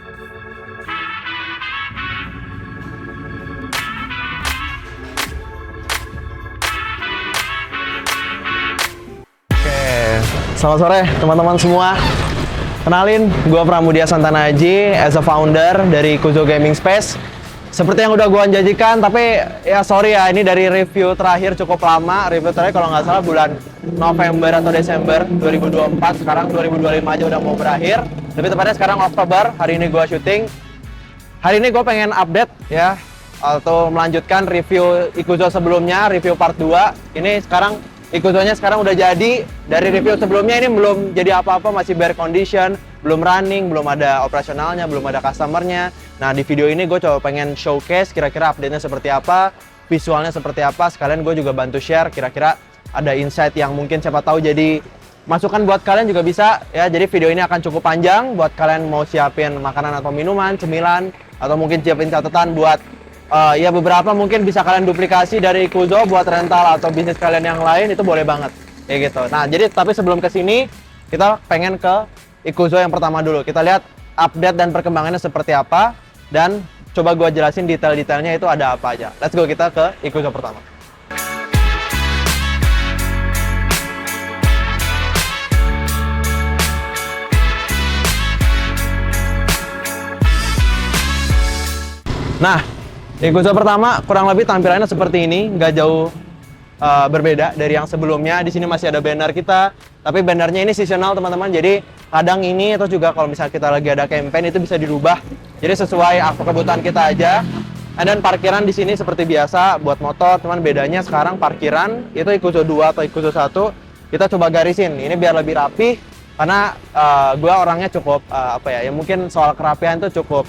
Selamat sore teman-teman semua. Kenalin, gue Pramudia Santana Aji, as a founder dari Ikuzo Gaming Space. Seperti yang udah gue janjikan, tapi ya sorry ya, ini dari review terakhir cukup lama. Review terakhir kalau nggak salah bulan November atau Desember 2024. Sekarang 2025 aja udah mau berakhir. Lebih tepatnya sekarang Oktober, hari ini gue syuting. Hari ini gue pengen update ya, atau melanjutkan review Ikuzo sebelumnya, review part 2. Ini sekarang Ikuzonya sekarang udah jadi. Dari review sebelumnya ini belum jadi apa-apa, masih bare condition, belum running, belum ada operasionalnya, belum ada customernya. Nah di video ini gue coba pengen showcase kira-kira update-nya seperti apa, visualnya seperti apa. Sekalian gue juga bantu share kira-kira ada insight yang mungkin siapa tahu jadi masukan buat kalian juga bisa ya. Jadi video ini akan cukup panjang buat kalian mau siapin makanan atau minuman, cemilan, atau mungkin siapin catatan buat ya beberapa mungkin bisa kalian duplikasi dari Ikuzo buat rental atau bisnis kalian yang lain, itu boleh banget kayak gitu. Nah jadi tapi sebelum kesini kita pengen ke Ikuzo yang pertama dulu. Kita lihat update dan perkembangannya seperti apa, dan coba gua jelasin detail-detailnya itu ada apa aja. Let's go, kita ke Ikuzo pertama. Nah, Ikuzo pertama kurang lebih tampilannya seperti ini, nggak jauh berbeda dari yang sebelumnya. Di sini masih ada banner kita, tapi bannernya ini seasonal teman-teman. Jadi kadang ini atau juga kalau misalnya kita lagi ada campaign itu bisa dirubah. Jadi sesuai kebutuhan kita aja. Dan parkiran di sini seperti biasa buat motor, cuman bedanya sekarang parkiran itu Ikuzo 2 atau Ikuzo 1 kita coba garisin. Ini biar lebih rapi karena gue orangnya cukup ya mungkin soal kerapian itu cukup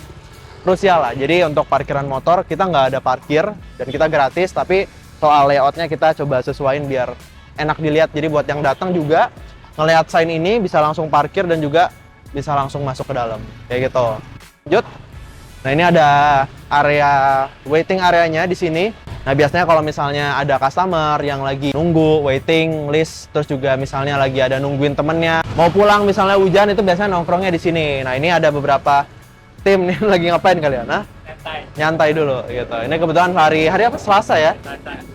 krusial lah. Jadi untuk parkiran motor kita nggak ada parkir dan kita gratis, tapi soal layoutnya kita coba sesuaiin biar enak dilihat. Jadi buat yang datang juga ngelihat sign ini bisa langsung parkir dan juga bisa langsung masuk ke dalam kayak gitu. Lanjut. Nah ini ada area waiting areanya di sini. Nah biasanya kalau misalnya ada customer yang lagi nunggu waiting list, terus juga misalnya lagi ada nungguin temennya mau pulang misalnya hujan, itu biasanya nongkrongnya di sini. Nah ini ada beberapa tim nih lagi ngapain kalian? Nah, nyantai dulu gitu. Ini kebetulan hari apa? Selasa ya?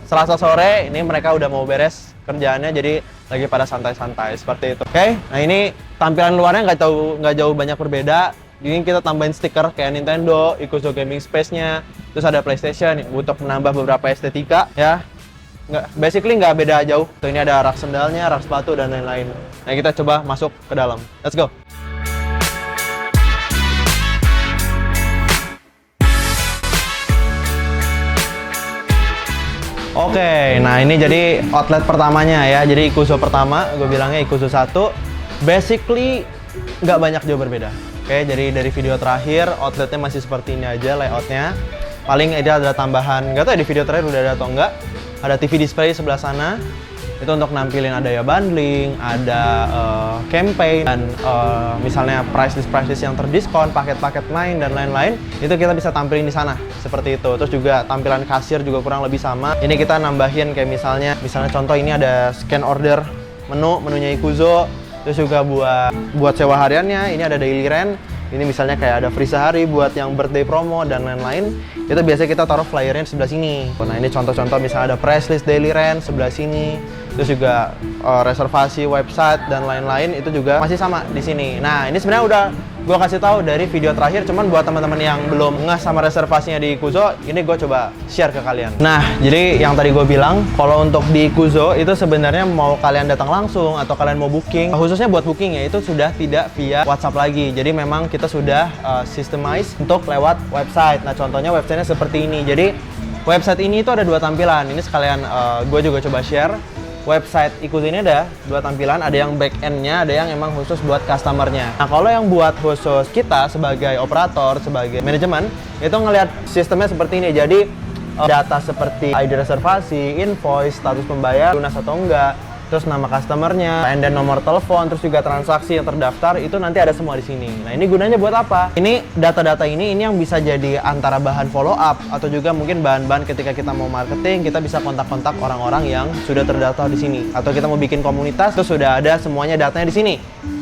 Selasa sore. Ini mereka udah mau beres kerjaannya, jadi lagi pada santai-santai seperti itu. Oke, nah ini tampilan luarnya nggak jauh banyak berbeda. Ini kita tambahin stiker kayak Nintendo, Ikuzo Gaming Space-nya, terus ada PlayStation untuk menambah beberapa estetika ya. Basically nggak beda jauh. Tuh, ini ada rak sendalnya, rak sepatu dan lain-lain. Nah kita coba masuk ke dalam. Let's go. Oke, nah ini jadi outlet pertamanya ya. Jadi Ikuzo pertama, gue bilangnya Ikuzo 1. Basically nggak banyak jauh berbeda. Oke, jadi dari video terakhir outletnya masih seperti ini aja layoutnya. Paling ada tambahan, nggak tahu ya di video terakhir udah ada atau enggak. Ada TV display sebelah sana. Itu untuk nampilin ada ya bundling, ada campaign, dan misalnya price list yang terdiskon, paket-paket main dan lain-lain, itu kita bisa tampilin di sana seperti itu. Terus juga tampilan kasir juga kurang lebih sama. Ini kita nambahin kayak misalnya contoh ini ada scan order menunya Ikuzo. Terus juga buat sewa hariannya ini ada daily rent. Ini misalnya kayak ada free sehari buat yang birthday promo dan lain-lain. Itu biasanya kita taruh flyernya sebelah sini. Nah ini contoh-contoh misalnya ada price list daily rent sebelah sini. Terus juga reservasi website dan lain-lain itu juga masih sama di sini. Nah ini sebenarnya udah gue kasih tahu dari video terakhir. Cuman buat teman-teman yang belum ngeh sama reservasinya di Ikuzo, ini gue coba share ke kalian. Nah jadi yang tadi gue bilang, kalau untuk di Ikuzo itu sebenarnya mau kalian datang langsung atau kalian mau booking, khususnya buat booking ya, itu sudah tidak via WhatsApp lagi. Jadi memang kita sudah systemize untuk lewat website. Nah contohnya websitenya seperti ini. Jadi website ini itu ada dua tampilan. Ini sekalian gue juga coba share. Website Ikuzo ini ada dua tampilan, ada yang back end-nya, ada yang emang khusus buat customer-nya. Nah kalau yang buat khusus kita sebagai operator, sebagai manajemen, itu ngelihat sistemnya seperti ini. Jadi data seperti ID reservasi, invoice, status pembayar, lunas atau enggak, terus nama customernya, and then nomor telepon, terus juga transaksi yang terdaftar, itu nanti ada semua di sini. Nah ini gunanya buat apa? Ini data-data ini yang bisa jadi antara bahan follow up atau juga mungkin bahan-bahan ketika kita mau marketing, kita bisa kontak-kontak orang-orang yang sudah terdaftar di sini. Atau kita mau bikin komunitas, terus sudah ada semuanya datanya di sini.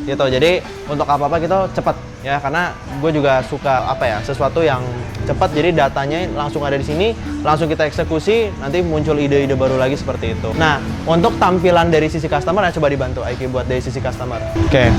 gitu. Jadi untuk apa-apa kita cepet ya, karena gue juga suka apa ya, sesuatu yang cepat. Jadi datanya langsung ada di sini, langsung kita eksekusi, nanti muncul ide-ide baru lagi seperti itu. Nah, untuk tampilan dari sisi customer ya, coba dibantu Aiki buat dari sisi customer. Oke.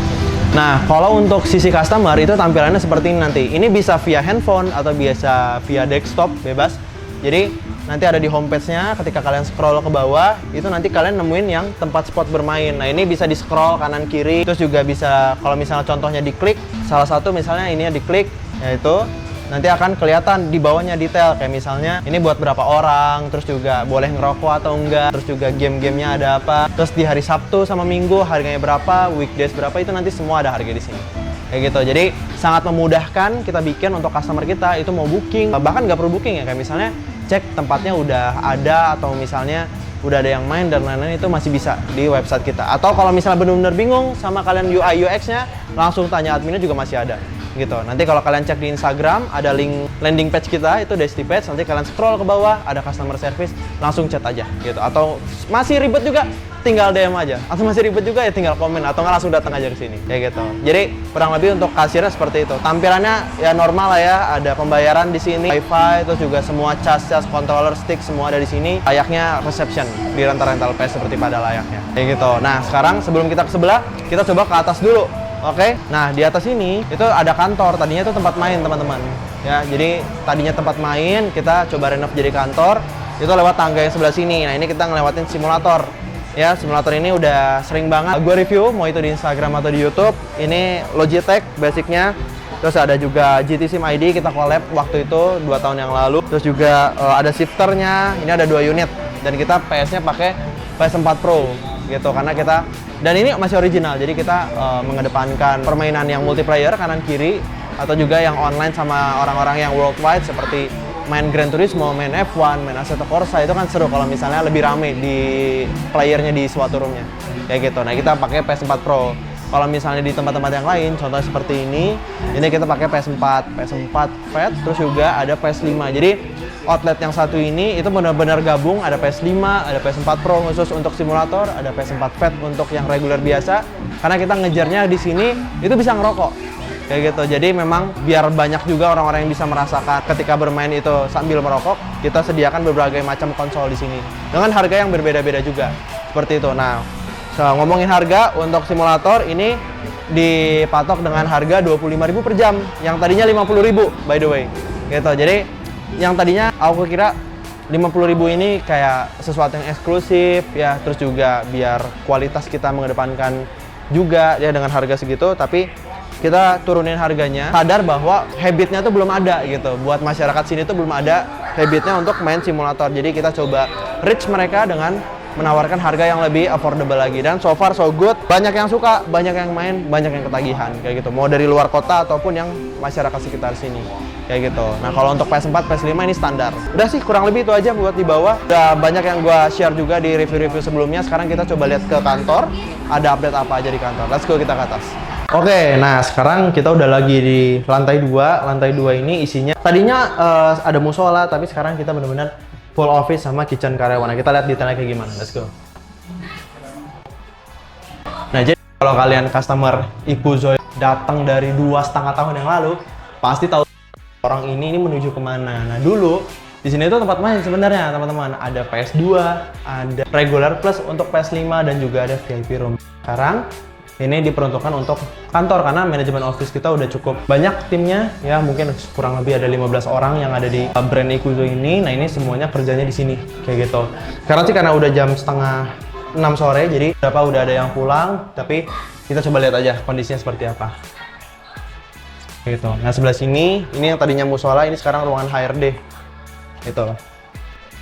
Nah, kalau untuk sisi customer itu tampilannya seperti ini nanti. Ini bisa via handphone atau biasa via desktop, bebas. Jadi nanti ada di homepage-nya, ketika kalian scroll ke bawah, itu nanti kalian nemuin yang tempat spot bermain. Nah, ini bisa di scroll kanan kiri, terus juga bisa kalau misalnya contohnya diklik, salah satu misalnya ini ya diklik, yaitu nanti akan kelihatan di bawahnya detail, kayak misalnya ini buat berapa orang, terus juga boleh ngerokok atau enggak, terus juga game-gamenya ada apa, terus di hari Sabtu sama Minggu harganya berapa, weekdays berapa, itu nanti semua ada harga di sini. Kayak gitu, jadi sangat memudahkan kita bikin untuk customer kita itu mau booking, bahkan nggak perlu booking ya, kayak misalnya cek tempatnya udah ada atau misalnya udah ada yang main dan lain-lain, itu masih bisa di website kita. Atau kalau misalnya benar-benar bingung sama kalian UI UX-nya, langsung tanya adminnya juga masih ada gitu. Nanti kalau kalian cek di Instagram ada link landing page kita, itu Desti Page, nanti kalian scroll ke bawah ada customer service, langsung chat aja gitu. Atau masih ribet juga tinggal DM aja, atau masih ribet juga ya tinggal komen, atau nggak langsung datang aja ke sini kayak gitu. Jadi kurang lebih untuk kasirnya seperti itu. Tampilannya ya normal lah ya, ada pembayaran di sini, wifi, terus juga semua cas controller stick semua ada di sini. Layaknya reception di rental PS seperti pada layaknya kayak gitu. Nah, sekarang sebelum kita ke sebelah, kita coba ke atas dulu. Oke, nah di atas ini itu ada kantor, tadinya itu tempat main teman-teman ya. Jadi tadinya tempat main, kita coba renov jadi kantor, itu lewat tangga yang sebelah sini. Nah, ini kita ngelewatin simulator ya. Simulator ini udah sering banget gue review, mau itu di Instagram atau di YouTube. Ini Logitech basicnya, terus ada juga GT Sim ID, kita collab waktu itu 2 tahun yang lalu. Terus juga ada shifternya, ini ada 2 unit, dan kita PS-nya pakai PS4 Pro gitu, karena kita, dan ini masih original, jadi kita mengedepankan permainan yang multiplayer kanan kiri, atau juga yang online sama orang-orang yang worldwide, seperti main Gran Turismo, main F1, main Assetto Corsa. Itu kan seru kalau misalnya lebih rame di playernya di suatu roomnya kayak gitu. Nah, kita pakai PS4 Pro. Kalau misalnya di tempat-tempat yang lain, contohnya seperti ini kita pakai PS4 Fat, terus juga ada PS5. Jadi outlet yang satu ini itu benar-benar gabung, ada PS5, ada PS4 Pro khusus untuk simulator, ada PS4 Fat untuk yang reguler biasa. Karena kita ngejarnya di sini itu bisa ngerokok kayak gitu. Jadi memang biar banyak juga orang-orang yang bisa merasakan ketika bermain itu sambil merokok, kita sediakan berbagai macam konsol di sini dengan harga yang berbeda-beda juga seperti itu. Nah, ngomongin harga untuk simulator ini dipatok dengan harga 25.000 per jam, yang tadinya 50.000 by the way gitu. Jadi yang tadinya aku kira 50.000 ini kayak sesuatu yang eksklusif ya, terus juga biar kualitas kita mengedepankan juga ya dengan harga segitu, tapi kita turunin harganya, sadar bahwa habitnya tuh belum ada gitu. Buat masyarakat sini tuh belum ada habitnya untuk main simulator. Jadi kita coba reach mereka dengan menawarkan harga yang lebih affordable lagi. Dan so far so good, banyak yang suka, banyak yang main, banyak yang ketagihan kayak gitu. Mau dari luar kota ataupun yang masyarakat sekitar sini kayak gitu. Nah, kalau untuk PS4, PS5 ini standar. Udah sih, kurang lebih itu aja buat di bawah. Udah banyak yang gua share juga di review-review sebelumnya. Sekarang kita coba lihat ke kantor, ada update apa aja di kantor. Let's go, kita ke atas. Oke, nah sekarang kita udah lagi di lantai 2. Lantai 2 ini isinya tadinya ada musola, tapi sekarang kita benar-benar full office sama kitchen karyawan. Nah, kita lihat detailnya kayak gimana. Let's go. Nah, jadi kalau kalian customer Ikuzo datang dari 2,5 tahun yang lalu, pasti tahu orang ini menuju kemana. Nah, dulu di sini itu tempat main sebenarnya teman-teman. Ada PS2, ada regular plus untuk PS5, dan juga ada VIP room. Sekarang ini diperuntukkan untuk kantor karena manajemen office kita udah cukup banyak timnya ya, mungkin kurang lebih ada 15 orang yang ada di brand Ikuzo ini. Nah, ini semuanya kerjanya di sini kayak gitu. Sekarang sih karena udah jam 5:30 sore, jadi udah ada yang pulang, tapi kita coba lihat aja kondisinya seperti apa. Kayak gitu. Nah, sebelah sini ini yang tadinya musola, ini sekarang ruangan HRD. Gitu.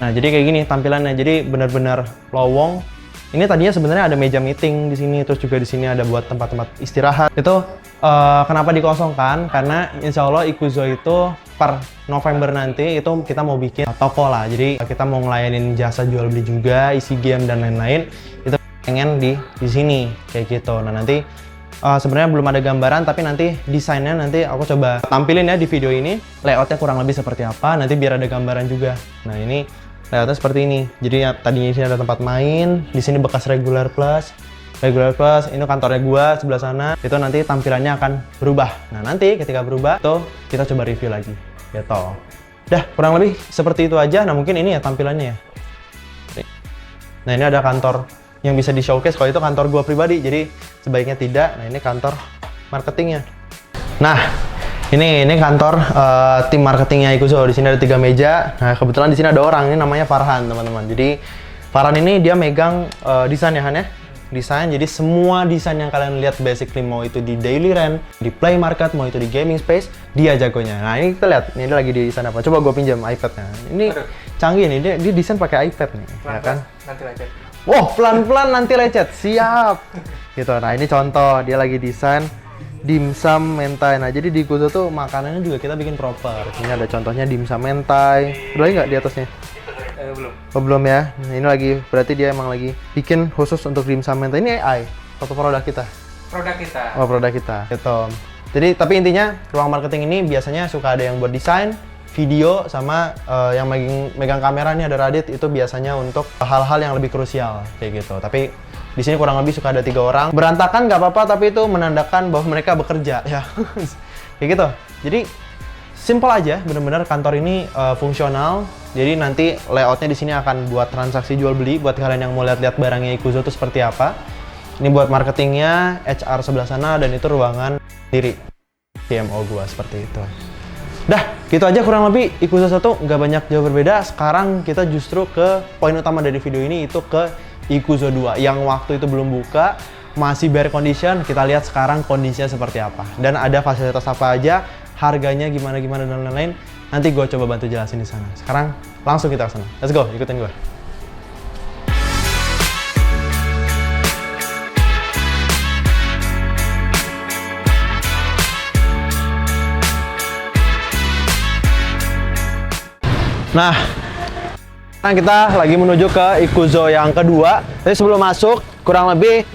Nah, jadi kayak gini tampilannya. Jadi benar-benar lowong. Ini tadinya sebenarnya ada meja meeting di sini, terus juga di sini ada buat tempat-tempat istirahat. Itu kenapa dikosongkan? Karena insya Allah Ikuzo itu per November nanti itu kita mau bikin toko lah. Jadi kita mau ngelayanin jasa jual beli juga, isi game dan lain-lain. Itu pengen di sini kayak gitu. Nah, nanti sebenarnya belum ada gambaran, tapi nanti desainnya nanti aku coba tampilin ya di video ini. Layoutnya kurang lebih seperti apa, nanti biar ada gambaran juga. Nah, ini layoutnya seperti ini. Jadi ya, tadinya di sini ada tempat main, di sini bekas regular plus, regular plus, ini kantornya gua sebelah sana, itu nanti tampilannya akan berubah. Nah nanti ketika berubah, tuh kita coba review lagi, gitu. Dah, kurang lebih seperti itu aja. Nah mungkin ini ya tampilannya ya. Nah ini ada kantor yang bisa di showcase, kalau itu kantor gua pribadi, jadi sebaiknya tidak. Nah ini kantor marketingnya. Nah ini kantor tim marketingnya Ikuzo. Di sini ada 3 meja. Nah kebetulan di sini ada orang, ini namanya Farhan teman-teman. Jadi Farhan ini dia megang desain ya Han ya. Desain, jadi semua desain yang kalian lihat basically mau itu di daily rent, di play market, mau itu di gaming space, dia jagonya. Nah ini kita lihat, ini dia lagi di desain apa? Coba gue pinjam iPad-nya. Ini canggih nih, dia desain pakai iPad nih, pelan-pelan, ya kan? Nanti lecet. Wow, pelan-pelan nanti lecet, siap. Gitu. Nah ini contoh, dia lagi desain dimsum mentai. Nah jadi di Ikuzo tuh makanannya juga kita bikin proper. Ini ada contohnya dimsum mentai. Ada lagi nggak di atasnya? Belum. Oh, belum ya. Nah, ini lagi berarti dia emang lagi bikin khusus untuk dimsum mentai. Ini AI, foto produk kita. Produk kita. Oh, produk kita. Gitu. Jadi tapi intinya ruang marketing ini biasanya suka ada yang buat desain, video, sama yang megang kamera nih ada Radit, itu biasanya untuk hal-hal yang lebih krusial kayak gitu. Tapi di sini kurang lebih suka ada 3 orang. Berantakan nggak apa-apa, tapi itu menandakan bahwa mereka bekerja ya. Kayak gitu. Jadi simple aja, bener-bener kantor ini fungsional. Jadi nanti layoutnya di sini akan buat transaksi jual beli buat kalian yang mau lihat-lihat barangnya Ikuzo itu seperti apa. Ini buat marketingnya, HR sebelah sana, dan itu ruangan sendiri CMO gua seperti itu. Dah, gitu aja kurang lebih Ikuzo 1 nggak banyak jauh berbeda. Sekarang kita justru ke poin utama dari video ini, itu ke Ikuzo 2 yang waktu itu belum buka, masih bare condition. Kita lihat sekarang kondisinya seperti apa dan ada fasilitas apa aja, harganya gimana dan lain-lain. Nanti gue coba bantu jelasin di sana. Sekarang langsung kita ke sana. Let's go, ikutin gue. Nah, sekarang kita lagi menuju ke Ikuzo yang kedua. Tapi sebelum masuk, kurang lebih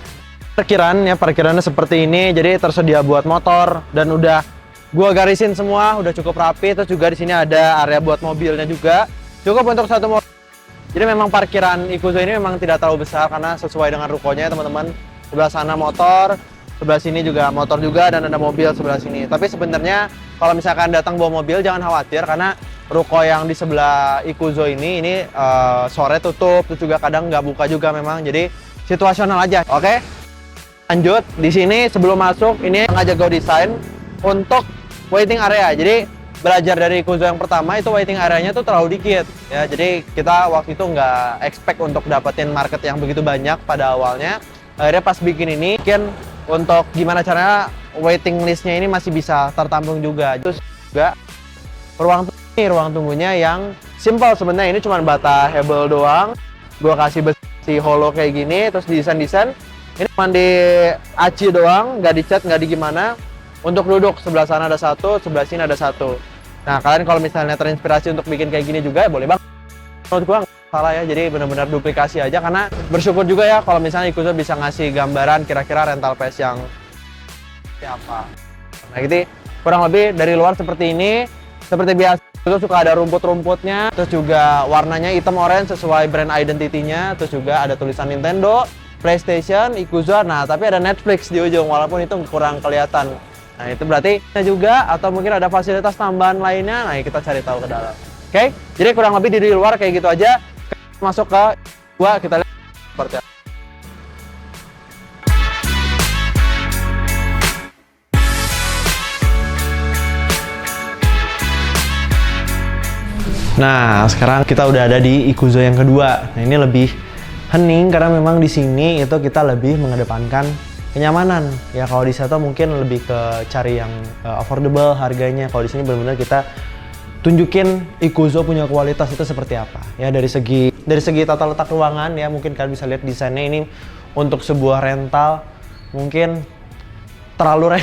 parkirannya seperti ini. Jadi tersedia buat motor dan udah gua garisin semua, udah cukup rapi. Terus juga di sini ada area buat mobilnya juga. Cukup untuk 1 mobil. Jadi memang parkiran Ikuzo ini memang tidak terlalu besar karena sesuai dengan rukonya teman-teman. Sebelah sana motor, sebelah sini juga motor juga, dan ada mobil sebelah sini. Tapi sebenarnya kalau misalkan datang bawa mobil jangan khawatir karena ruko yang di sebelah Ikuzo ini sore tutup, terus juga kadang nggak buka juga memang. Jadi situasional aja. Oke? Lanjut, di sini sebelum masuk ini sengaja gue desain untuk waiting area. Jadi belajar dari Ikuzo yang pertama itu waiting areanya tuh terlalu dikit ya. Jadi kita waktu itu nggak expect untuk dapetin market yang begitu banyak pada awalnya. Akhirnya pas bikin ini, bikin untuk gimana caranya waiting listnya ini masih bisa tertampung juga. Terus juga ruang tunggunya yang simple sebenarnya. Ini cuma bata hebel doang. Gua kasih besi hollow kayak gini, terus desain. Ini cuma di aci doang, nggak dicat, nggak di gimana. Untuk duduk sebelah sana ada 1, sebelah sini ada 1. Nah kalian kalau misalnya terinspirasi untuk bikin kayak gini juga ya boleh banget. Menurut gua nggak salah ya, jadi benar-benar duplikasi aja. Karena bersyukur juga ya kalau misalnya Ikuzo bisa ngasih gambaran kira-kira rental space yang apa. Nah gitu kurang lebih dari luar seperti ini. Seperti biasa itu suka ada rumput-rumputnya, terus juga warnanya hitam orange sesuai brand identity-nya, terus juga ada tulisan Nintendo, PlayStation, Ikuzo. Nah tapi ada Netflix di ujung walaupun itu kurang kelihatan. Nah itu berarti juga, atau mungkin ada fasilitas tambahan lainnya. Nah kita cari tahu ke dalam. Oke, jadi kurang lebih di luar kayak gitu aja. Masuk ke gua, kita lihat seperti apa. Nah, sekarang kita udah ada di Ikuzo yang kedua. Nah, ini lebih hening karena memang di sini itu kita lebih mengedepankan kenyamanan. Ya kalau di Seto mungkin lebih ke cari yang affordable harganya. Kalau di sini benar-benar kita tunjukin Ikuzo punya kualitas itu seperti apa. Ya dari segi tata letak ruangan ya, mungkin kalian bisa lihat desainnya ini untuk sebuah rental mungkin terlalu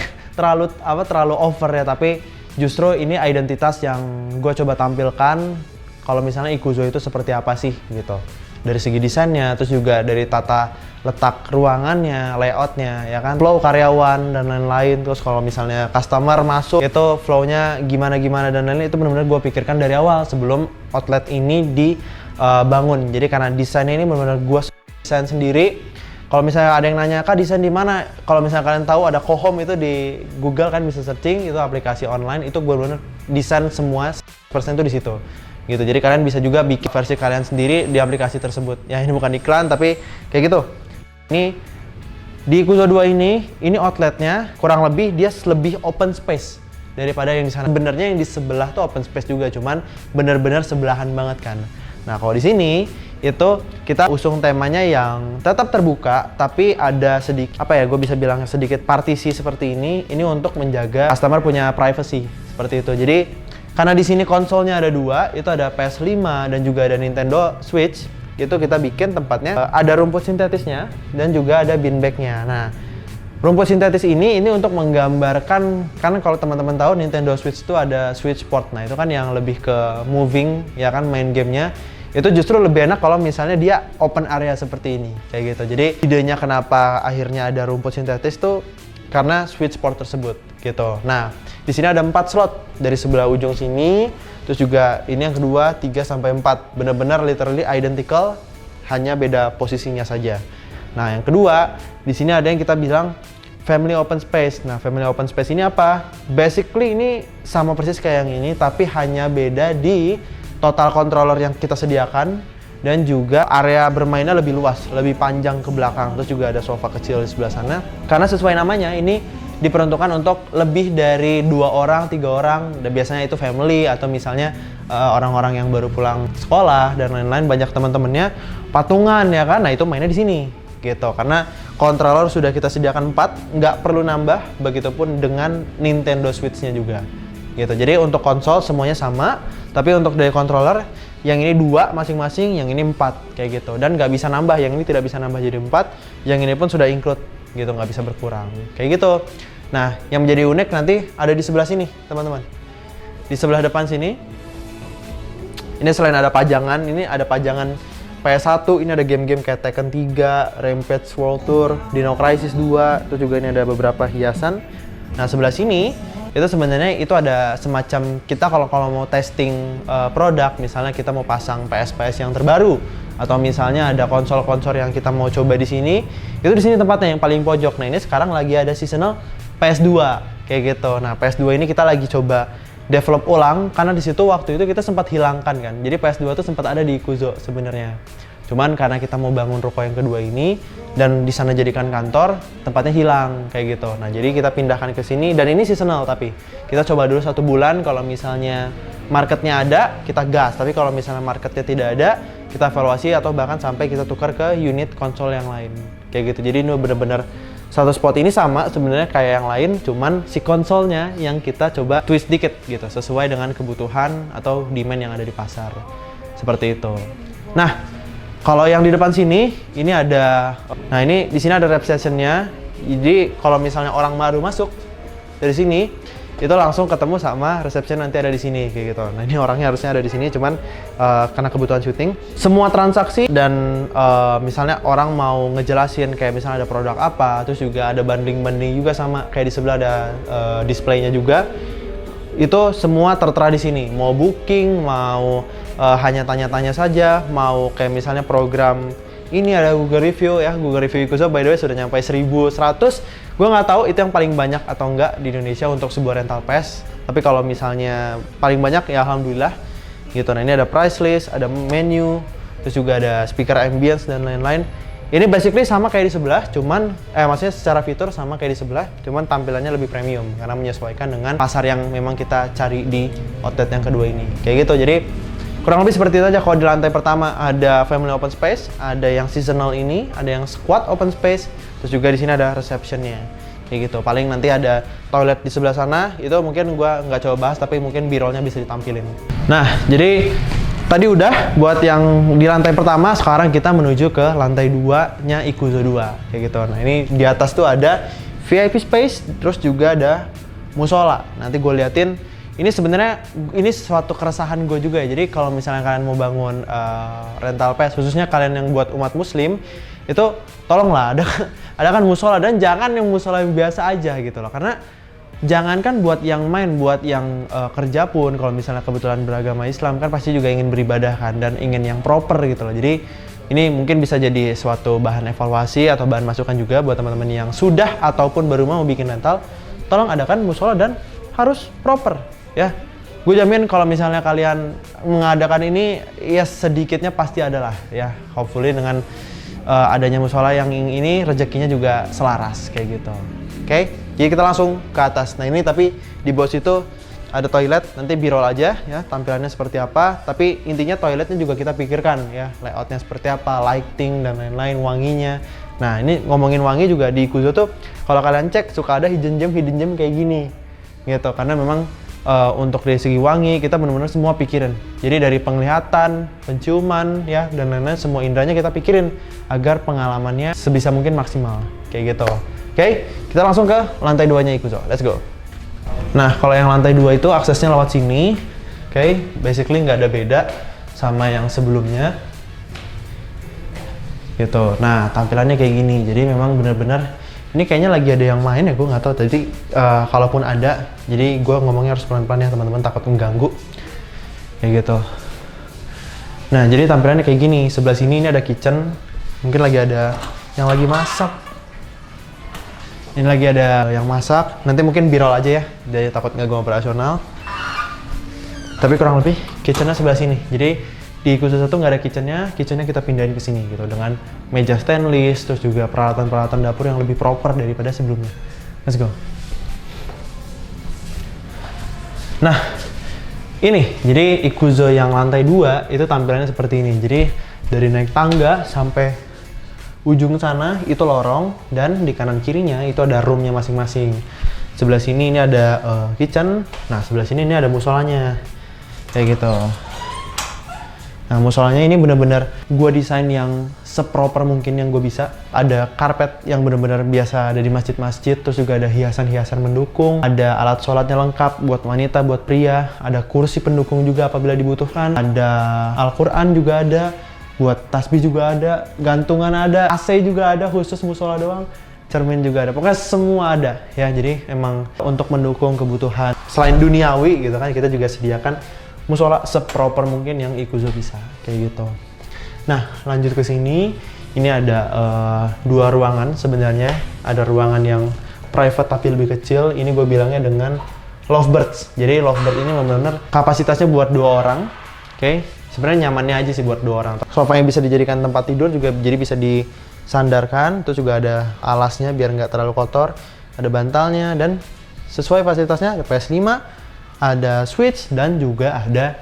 over ya, tapi justru ini identitas yang gue coba tampilkan kalau misalnya Ikuzo itu seperti apa sih gitu. Dari segi desainnya, terus juga dari tata letak ruangannya, layoutnya, ya kan, flow karyawan dan lain-lain. Terus kalau misalnya customer masuk itu flow-nya gimana dan lain-lain, itu benar-benar gue pikirkan dari awal sebelum outlet ini dibangun. Jadi karena desainnya ini benar-benar gue desain sendiri, Kalau misalnya ada yang nanya, Kak desain di mana? Kalau misalnya kalian tahu ada Kohom itu di Google kan bisa searching, itu aplikasi online, itu benar-benar desain semua persen itu di situ. Gitu. Jadi kalian bisa juga bikin versi kalian sendiri di aplikasi tersebut. Ya ini bukan iklan tapi kayak gitu. Ini di Ikuzo 2 ini outletnya kurang lebih dia lebih open space daripada yang di sana. Sebenarnya yang di sebelah tuh open space juga, cuman benar-benar sebelahan banget kan. Nah kalau di sini itu kita usung temanya yang tetap terbuka tapi ada sedikit gue bisa bilang sedikit partisi seperti ini untuk menjaga customer punya privacy seperti itu. Jadi karena di sini konsolnya ada dua, itu ada PS5 dan juga ada Nintendo Switch, itu kita bikin tempatnya ada rumput sintetisnya dan juga ada beanbagnya. Nah rumput sintetis ini untuk menggambarkan, karena kalau teman-teman tahu Nintendo Switch itu ada Switch Sport, nah itu kan yang lebih ke moving ya kan, main gamenya itu justru lebih enak kalau misalnya dia open area seperti ini kayak gitu. Jadi idenya kenapa akhirnya ada rumput sintetis tuh karena Switch Sport tersebut gitu. Nah di sini ada 4 slot dari sebelah ujung sini, terus juga ini yang kedua 3 sampai 4 benar-benar literally identical, hanya beda posisinya saja. Nah yang kedua di sini ada yang kita bilang family open space. Nah family open space ini apa? Basically ini sama persis kayak yang ini tapi hanya beda di total controller yang kita sediakan dan juga area bermainnya lebih luas, lebih panjang ke belakang. Terus juga ada sofa kecil di sebelah sana. Karena sesuai namanya ini diperuntukkan untuk lebih dari 2 orang, 3 orang. Dan biasanya itu family atau misalnya orang-orang yang baru pulang sekolah dan lain-lain, banyak teman-temannya patungan ya kan. Nah itu mainnya di sini gitu. Karena controller sudah kita sediakan 4, nggak perlu nambah. Begitupun dengan Nintendo Switch-nya juga. Gitu. Jadi untuk konsol semuanya sama, tapi untuk dari controller yang ini 2 masing-masing, yang ini 4 kayak gitu. Dan nggak bisa nambah, yang ini tidak bisa nambah jadi 4, yang ini pun sudah include gitu, nggak bisa berkurang kayak gitu. Nah yang menjadi unik nanti ada di sebelah sini teman-teman, di sebelah depan sini. Ini selain ada pajangan, ini ada pajangan PS1, ini ada game-game kayak Tekken 3, Rampage World Tour, Dino Crisis 2, terus juga ini ada beberapa hiasan. Nah sebelah sini itu sebenarnya itu ada semacam kita kalau mau testing produk, misalnya kita mau pasang PS yang terbaru atau misalnya ada konsol-konsol yang kita mau coba di sini, itu di sini tempatnya yang paling pojok. Nah ini sekarang lagi ada seasonal PS2 kayak gitu. Nah PS2 ini kita lagi coba develop ulang karena di situ waktu itu kita sempat hilangkan kan. Jadi PS2 itu sempat ada di Ikuzo sebenarnya. Cuman karena kita mau bangun ruko yang kedua ini dan di sana jadikan kantor, tempatnya hilang kayak gitu. Nah, jadi kita pindahkan ke sini dan ini seasonal, tapi kita coba dulu 1 bulan. Kalau misalnya marketnya ada, kita gas. Tapi kalau misalnya marketnya tidak ada, kita evaluasi atau bahkan sampai kita tukar ke unit konsol yang lain kayak gitu. Jadi ini benar-benar satu spot ini sama sebenarnya kayak yang lain, cuman si konsolnya yang kita coba twist dikit gitu sesuai dengan kebutuhan atau demand yang ada di pasar. Seperti itu. Nah, kalau yang di depan sini, ini ada, nah ini di sini ada reception-nya. Jadi kalau misalnya orang baru masuk dari sini, itu langsung ketemu sama reception nanti ada di sini kayak gitu. Nah ini orangnya harusnya ada di sini, cuman karena kebutuhan syuting, semua transaksi dan misalnya orang mau ngejelasin kayak misalnya ada produk apa, terus juga ada bundling juga sama kayak di sebelah ada displaynya juga. Itu semua tertera di sini. Mau booking, mau hanya tanya-tanya saja, mau kayak misalnya program ini ada Google Review ya, Google Review Ikuzo by the way sudah nyampe 1100. Gue nggak tahu itu yang paling banyak atau enggak di Indonesia untuk sebuah rental PS. Tapi kalau misalnya paling banyak ya alhamdulillah gitu. Nah ini ada price list, ada menu, terus juga ada speaker ambience dan lain-lain. Ini basically sama kayak di sebelah, cuman maksudnya secara fitur sama kayak di sebelah, cuman tampilannya lebih premium karena menyesuaikan dengan pasar yang memang kita cari di outlet yang kedua ini. Kayak gitu. Jadi kurang lebih seperti itu aja. Kalau di lantai pertama ada family open space, ada yang seasonal ini, ada yang squad open space, terus juga di sini ada receptionnya. Kayak gitu. Paling nanti ada toilet di sebelah sana, itu mungkin gua nggak coba bahas, tapi mungkin b-rollnya bisa ditampilin. Nah, jadi tadi udah buat yang di lantai pertama, sekarang kita menuju ke lantai 2-nya Ikuzo 2 kayak gitu. Nah, ini di atas tuh ada VIP space, terus juga ada musola. Nanti gue liatin. Ini sebenarnya ini suatu keresahan gue juga ya. Jadi kalau misalnya kalian mau bangun rental PS, khususnya kalian yang buat umat muslim, itu tolonglah ada kan musola, dan jangan yang musola yang biasa aja gitu loh. Karena jangankan buat yang main, buat yang kerja pun, kalau misalnya kebetulan beragama Islam kan pasti juga ingin beribadah kan, dan ingin yang proper gitu loh. Jadi ini mungkin bisa jadi suatu bahan evaluasi atau bahan masukan juga buat teman-teman yang sudah ataupun baru mau bikin rental. Tolong adakan musola dan harus proper ya. Gue jamin kalau misalnya kalian mengadakan ini ya sedikitnya pasti adalah ya. Hopefully dengan adanya musola yang ini rezekinya juga selaras kayak gitu. Oke, jadi kita langsung ke atas. Nah ini tapi di bawah situ ada toilet, nanti b-roll aja ya tampilannya seperti apa. Tapi intinya toiletnya juga kita pikirkan ya, layoutnya seperti apa, lighting dan lain-lain, wanginya. Nah ini ngomongin wangi juga di Ikuzo tuh kalau kalian cek suka ada hidden gem kayak gini gitu. Karena memang untuk dari segi wangi kita benar-benar semua pikirin. Jadi dari penglihatan, penciuman ya dan lain-lain semua indranya kita pikirin agar pengalamannya sebisa mungkin maksimal kayak gitu. Oke, kita langsung ke lantai 2-nya Ikuzo. Let's go. Nah, kalau yang lantai 2 itu aksesnya lewat sini. Oke, basically nggak ada beda sama yang sebelumnya. Gitu. Nah, tampilannya kayak gini. Jadi memang benar-benar ini kayaknya lagi ada yang main ya, gue nggak tahu. Tadi kalaupun ada, jadi gue ngomongnya harus pelan-pelan ya teman-teman, takut mengganggu. Kayak gitu. Nah, jadi tampilannya kayak gini. Sebelah sini ini ada kitchen. Mungkin lagi ada yang lagi masak. Ini lagi ada yang masak, nanti mungkin b-roll aja ya, dia takut ngeganggu operasional. Tapi kurang lebih kitchennya sebelah sini. Jadi di Ikuzo 1 nggak ada kitchennya kita pindahin ke sini gitu dengan meja stainless, terus juga peralatan-peralatan dapur yang lebih proper daripada sebelumnya. Let's go. Nah, ini jadi Ikuzo yang lantai 2 itu tampilannya seperti ini. Jadi dari naik tangga sampai ujung sana itu lorong dan di kanan kirinya itu ada roomnya masing-masing. Sebelah sini ini ada kitchen, nah sebelah sini ini ada musolanya kayak gitu. Nah musolanya ini benar-benar gue desain yang seproper mungkin yang gue bisa. Ada karpet yang benar-benar biasa ada di masjid-masjid, terus juga ada hiasan-hiasan mendukung, ada alat sholatnya lengkap buat wanita, buat pria, ada kursi pendukung juga apabila dibutuhkan, ada Al-Quran juga ada, buat tasbih juga ada, gantungan ada, AC juga ada, khusus musola doang, cermin juga ada, pokoknya semua ada ya. Jadi emang untuk mendukung kebutuhan selain duniawi gitu kan, kita juga sediakan musola seproper mungkin yang Ikuzo bisa kayak gitu. Nah lanjut ke sini, ini ada dua ruangan sebenarnya. Ada ruangan yang private tapi lebih kecil, ini gue bilangnya dengan lovebirds. Jadi lovebird ini benar-benar kapasitasnya buat 2 orang, oke. Sebenarnya nyamannya aja sih buat 2 orang. Sofa yang bisa dijadikan tempat tidur juga jadi bisa disandarkan. Terus juga ada alasnya biar nggak terlalu kotor. Ada bantalnya dan sesuai fasilitasnya ada PS5, ada Switch dan juga ada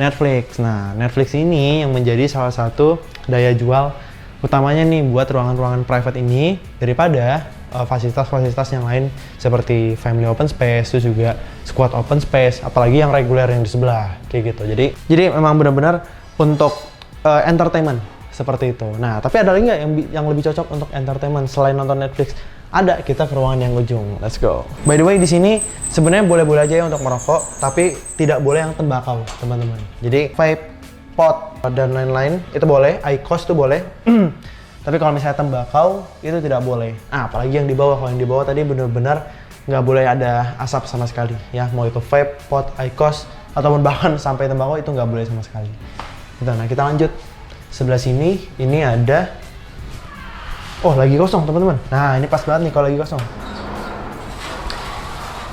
Netflix. Nah, Netflix ini yang menjadi salah satu daya jual utamanya nih buat ruangan-ruangan private ini daripada fasilitas-fasilitas yang lain seperti family open space, terus juga squad open space, apalagi yang reguler yang di sebelah kayak gitu. Jadi memang benar-benar untuk entertainment seperti itu. Nah, tapi ada lagi nggak yang lebih cocok untuk entertainment selain nonton Netflix? Ada, kita ke ruangan yang ujung. Let's go. By the way, di sini sebenarnya boleh-boleh aja ya untuk merokok, tapi tidak boleh yang tembakau, teman-teman. Jadi vape, pot dan lain-lain itu boleh, IQOS itu boleh. Tapi kalau misalnya tembakau itu tidak boleh. Nah, apalagi yang di bawah. Kalau yang di bawah tadi benar-benar nggak boleh ada asap sama sekali ya. Mau itu vape, pot, IQOS ataupun bahkan sampai tembakau itu nggak boleh sama sekali. Gitu. Nah kita lanjut. Sebelah sini ini ada, oh lagi kosong teman-teman. Nah ini pas banget nih kalau lagi kosong.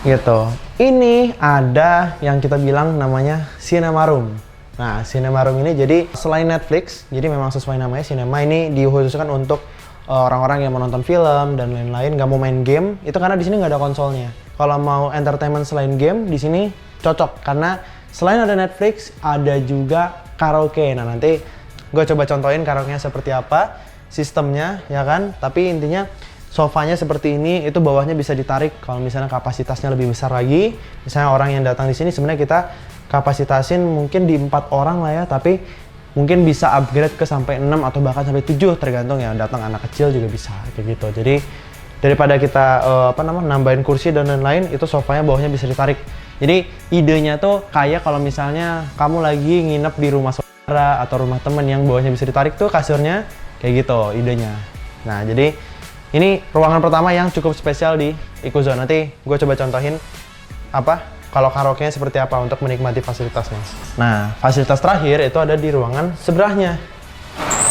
Gitu. Ini ada yang kita bilang namanya cinema room. Nah, cinema room ini jadi selain Netflix, jadi memang sesuai namanya cinema, ini dikhususkan untuk orang-orang yang mau nonton film dan lain-lain, nggak mau main game, itu karena di sini nggak ada konsolnya. Kalau mau entertainment selain game, di sini cocok karena selain ada Netflix, ada juga karaoke. Nah, nanti gue coba contohin karaoke-nya seperti apa, sistemnya, ya kan? Tapi intinya sofanya seperti ini, itu bawahnya bisa ditarik kalau misalnya kapasitasnya lebih besar lagi. Misalnya orang yang datang di sini sebenarnya kita kapasitasin mungkin di 4 orang lah ya, tapi mungkin bisa upgrade ke sampai 6 atau bahkan sampai 7 tergantung ya, datang anak kecil juga bisa kayak gitu. Jadi daripada kita nambahin kursi dan lain-lain, itu sofanya bawahnya bisa ditarik. Jadi idenya tuh kayak kalau misalnya kamu lagi nginep di rumah saudara atau rumah temen yang bawahnya bisa ditarik tuh kasurnya, kayak gitu idenya. Nah jadi ini ruangan pertama yang cukup spesial di Ikuzo. Nanti gue coba contohin kalau karaoke-nya seperti apa untuk menikmati fasilitasnya. Nah, fasilitas terakhir itu ada di ruangan sebelahnya.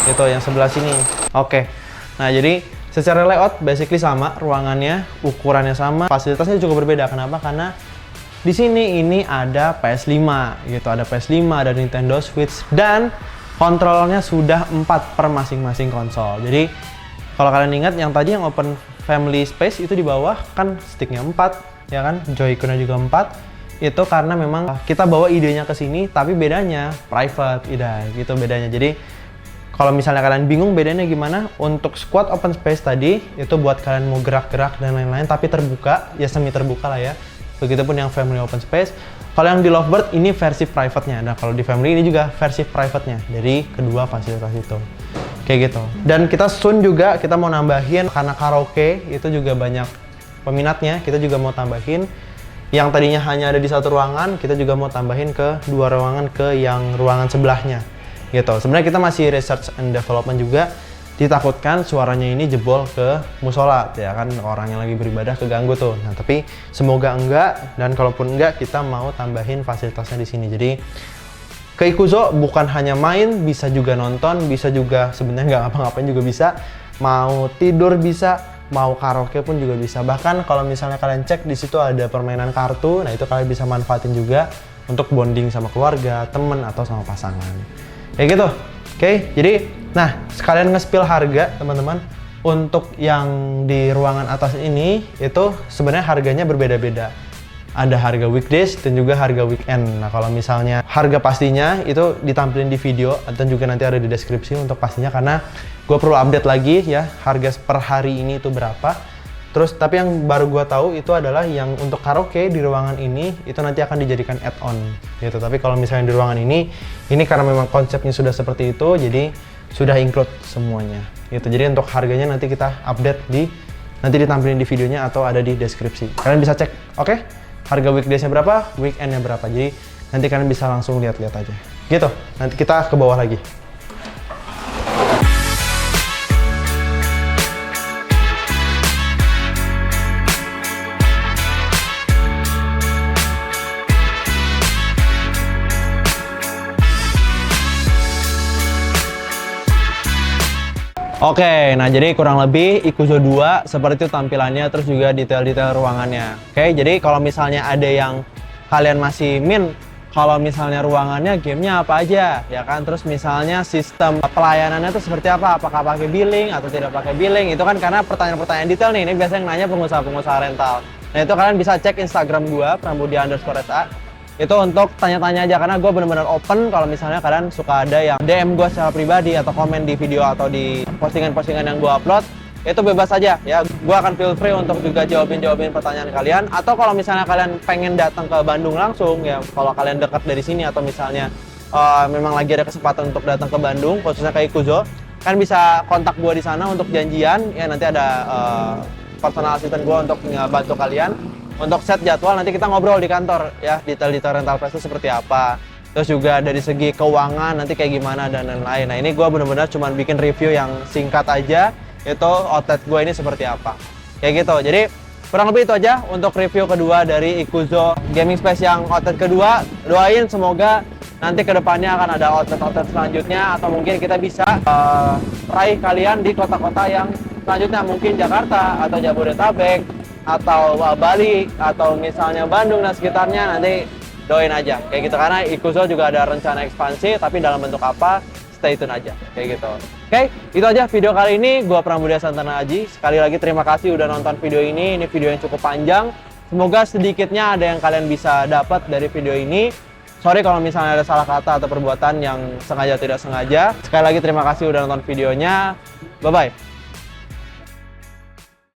Itu yang sebelah sini. Oke. Nah, jadi secara layout basically sama, ruangannya, ukurannya sama, fasilitasnya cukup berbeda. Kenapa? Karena di sini ini ada PS5 gitu, ada PS5, ada Nintendo Switch, dan kontrolnya sudah 4 per masing-masing konsol. Jadi kalau kalian ingat yang tadi yang open family space itu di bawah kan sticknya 4, ya kan? Joy-Con-nya juga 4. Itu karena memang kita bawa idenya ke sini, tapi bedanya private, gitu bedanya. Jadi kalau misalnya kalian bingung bedanya gimana, untuk squad open space tadi itu buat kalian mau gerak-gerak dan lain-lain, tapi terbuka, ya semi terbuka lah ya. Begitupun yang family open space. Kalau yang di Lovebird ini versi private-nya. Nah, kalau di family ini juga versi private-nya dari kedua fasilitas itu. Kayak gitu. Dan kita soon juga kita mau nambahin karena karaoke itu juga banyak peminatnya, kita juga mau tambahin yang tadinya hanya ada di satu ruangan, kita juga mau tambahin ke 2 ruangan ke yang ruangan sebelahnya. Gitu. Sebenarnya kita masih research and development juga. Ditakutkan suaranya ini jebol ke musola, ya kan, orang yang lagi beribadah keganggu tuh. Nah, tapi semoga enggak, dan kalaupun enggak kita mau tambahin fasilitasnya di sini. Jadi ke Ikuzo bukan hanya main, bisa juga nonton, bisa juga sebenarnya nggak ngapa-ngapain juga bisa, mau tidur bisa, mau karaoke pun juga bisa. Bahkan kalau misalnya kalian cek di situ ada permainan kartu, nah itu kalian bisa manfaatin juga untuk bonding sama keluarga, temen, atau sama pasangan. Kayak gitu. Oke, jadi nah sekalian nge-spill harga teman-teman. Untuk yang di ruangan atas ini itu sebenarnya harganya berbeda-beda. Ada harga weekdays dan juga harga weekend. Nah, kalau misalnya harga pastinya itu ditampilin di video dan juga nanti ada di deskripsi untuk pastinya, karena gue perlu update lagi ya harga per hari ini itu berapa. Terus tapi yang baru gue tahu itu adalah yang untuk karaoke di ruangan ini itu nanti akan dijadikan add-on gitu. Tapi kalau misalnya di ruangan ini karena memang konsepnya sudah seperti itu, jadi sudah include semuanya gitu. Jadi untuk harganya nanti kita update nanti ditampilin di videonya atau ada di deskripsi. Kalian bisa cek, oke? Harga weekdays-nya berapa, weekend-nya berapa. Jadi nanti kalian bisa langsung lihat-lihat aja. Gitu. Nanti kita ke bawah lagi. Oke, nah jadi kurang lebih Ikuzo 2 seperti itu tampilannya, terus juga detail-detail ruangannya. Oke, jadi kalau misalnya ada yang kalian masih kalau misalnya ruangannya gamenya apa aja, ya kan? Terus misalnya sistem pelayanannya itu seperti apa? Apakah pakai billing atau tidak pakai billing? Itu kan karena pertanyaan-pertanyaan detail nih, ini biasanya yang nanya pengusaha-pengusaha rental. Nah itu kalian bisa cek Instagram gua, Pramudia_SA. Itu untuk tanya-tanya aja, karena gue bener-bener open kalau misalnya kalian suka ada yang DM gue secara pribadi atau komen di video atau di postingan-postingan yang gue upload, itu bebas aja ya. Gue akan feel free untuk juga jawabin pertanyaan kalian. Atau kalau misalnya kalian pengen datang ke Bandung langsung ya, kalau kalian dekat dari sini atau misalnya memang lagi ada kesempatan untuk datang ke Bandung, khususnya ke Ikuzo, kan bisa kontak gue di sana untuk janjian ya. Nanti ada personal assistant gue untuk bantu kalian untuk set jadwal. Nanti kita ngobrol di kantor ya, detail-detail rental place itu seperti apa, terus juga dari segi keuangan nanti kayak gimana dan lain-lain. Nah ini gue bener-bener cuma bikin review yang singkat aja, itu outlet gue ini seperti apa kayak gitu. Jadi kurang lebih itu aja untuk review kedua dari Ikuzo Gaming Space yang outlet kedua. Doain semoga nanti kedepannya akan ada outlet-outlet selanjutnya, atau mungkin kita bisa raih kalian di kota-kota yang selanjutnya, mungkin Jakarta atau Jabodetabek atau Bali atau misalnya Bandung dan sekitarnya. Nanti doain aja kayak gitu, karena Ikuzo juga ada rencana ekspansi, tapi dalam bentuk apa, stay tune aja kayak gitu. Oke, itu aja video kali ini. Gua Pramudia Santana Aji. Sekali lagi terima kasih udah nonton video ini. Ini video yang cukup panjang. Semoga sedikitnya ada yang kalian bisa dapat dari video ini. Sorry kalau misalnya ada salah kata atau perbuatan yang sengaja tidak sengaja. Sekali lagi terima kasih udah nonton videonya. Bye bye.